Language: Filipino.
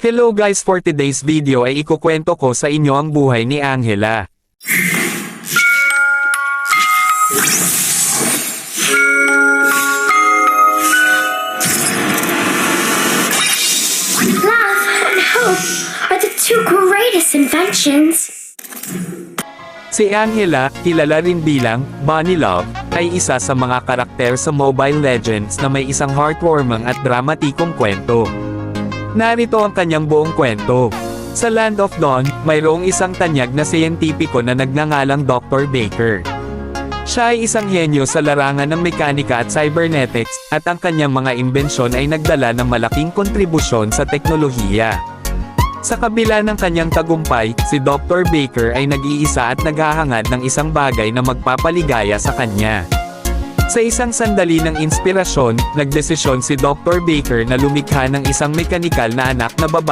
Hello guys, for today's video ay ikukwento ko sa inyo ang buhay ni Angela. Love and hope are the two greatest inventions. Si Angela, kilala rin bilang Bunny Love, ay isa sa mga karakter sa Mobile Legends na may isang heartwarming at dramatikong kwento. Narito ang kanyang buong kwento. Sa Land of Dawn, mayroong isang tanyag na siyentipiko na nagngangalang Dr. Baker. Siya ay isang henyo sa larangan ng mekanika at cybernetics, at ang kanyang mga imbensyon ay nagdala ng malaking kontribusyon sa teknolohiya. Sa kabila ng kanyang tagumpay, si Dr. Baker ay nag-iisa at naghahangad ng isang bagay na magpapaligaya sa kanya. Sa isang sandali ng inspirasyon, nagdesisyon si Dr. Baker na lumikha ng isang mekanikal na anak na babae